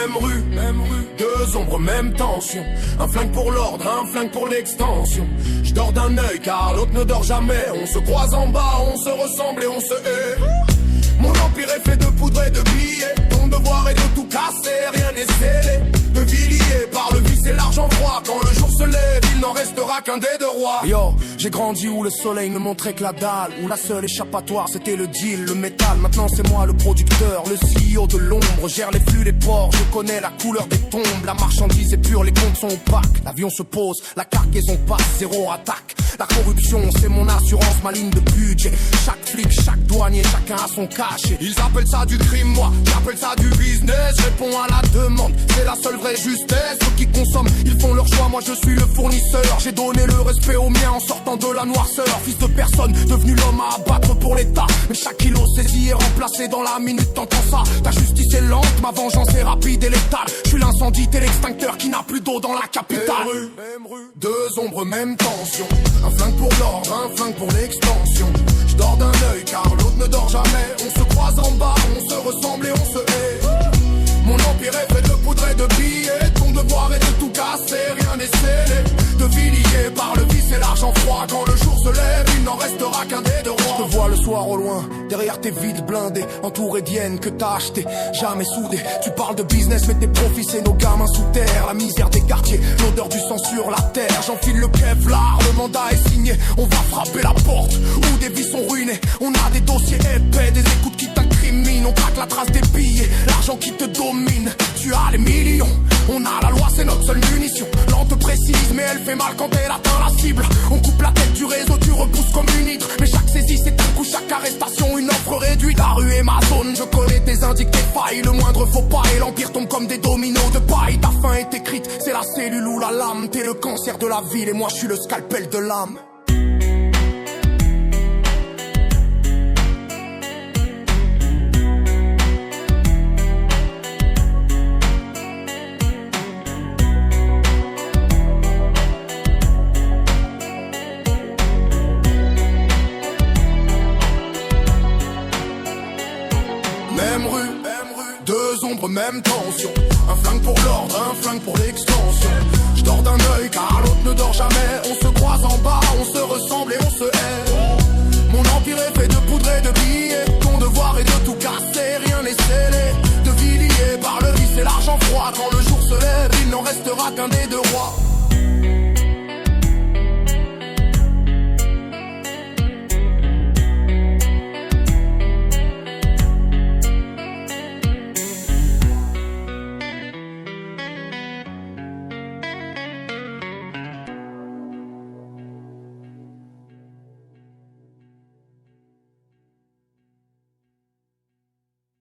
même rue, deux ombres, même tension. Un flingue pour l'ordre, un flingue pour l'extension. Je dors d'un œil car l'autre ne dort jamais. On se croise en bas, on se ressemble et on se hait. Mon empire est fait de poudre et de billets. Ton devoir est de tout casser, rien n'est scellé. De Villiers par le vice et l'argent froid. Quand le jour se lève, il n'en restera qu'un des deux rois. Yo, j'ai grandi où le soleil ne montrait que la dalle, où la seule échappatoire c'était le deal, le métal. Maintenant c'est moi le producteur, le CEO de l'ombre. Gère les flux, les ports, je connais la couleur des tombes. La marchandise est pure, les comptes sont opaques. L'avion se pose, la cargaison passe, zéro attaque. La corruption c'est mon assurance, ma ligne de budget. Chaque flic, chaque douanier, chacun a son cachet. Ils appellent ça du crime, moi j'appelle ça du business. Je réponds à la demande, c'est la seule vraie justesse. Ceux qui consomment, ils font leur choix, moi je suis le fournisseur. J'ai donné le respect aux miens en sortant de la noirceur. Fils de personne, devenu l'homme à abattre pour l'état. Mais chaque kilo saisi est remplacé dans la minute, t'entends ça. Ta justice est lente, ma vengeance est rapide et létale. Je suis l'incendie, t'es l'extincteur qui n'a plus d'eau dans la capitale. Même rue, deux ombres, même tension. Un flingue pour l'ordre, un flingue pour l'extension. Je dors d'un œil car l'autre ne dort jamais. On se croise en bas, on se ressemble et on se hait. Mon empire est fait de poudre et de billets. Ton devoir est de tout casser, rien n'est scellé. De Villiers par le vice et l'argent froid. Quand le jour se lève, il n'en restera qu'un des deux rois. Je te vois le soir au loin, derrière tes vides blindés, entouré d'hyènes que t'as acheté, jamais soudé. Tu parles de business mais tes profits c'est nos gamins sous terre. La misère des quartiers, l'odeur du sang sur la terre. J'enfile le Kevlar, le mandat est signé. On va frapper la porte, où des vies sont ruinées. On a des dossiers épais, des écoutes qui t'incriminent. On traque la trace des billets, l'argent qui te domine. Tu as les millions, on a la loi c'est notre seule munition. Lente précise mais elle fait mal quand elle atteint la cible. On coupe la tête du réseau, tu repousses comme une hydre. Mais chaque saisie c'est un coup, chaque arrestation une offre réduite. La rue est ma zone, je connais tes indices, tes failles. Le moindre faux pas et l'empire tombe comme des dominos de paille. Ta fin est écrite, c'est la cellule ou la lame. T'es le cancer de la ville et moi je suis le scalpel de l'âme. Même tension, un flingue pour l'ordre, un flingue pour l'extension. Je dors d'un œil car l'autre ne dort jamais. On se croise en bas, on se ressemble et on se hait. Mon empire est fait de poudre et de billets. Ton devoir est de tout casser, rien n'est scellé. De Villiers par le vice et l'argent froid. Quand le jour se lève, il n'en restera qu'un des deux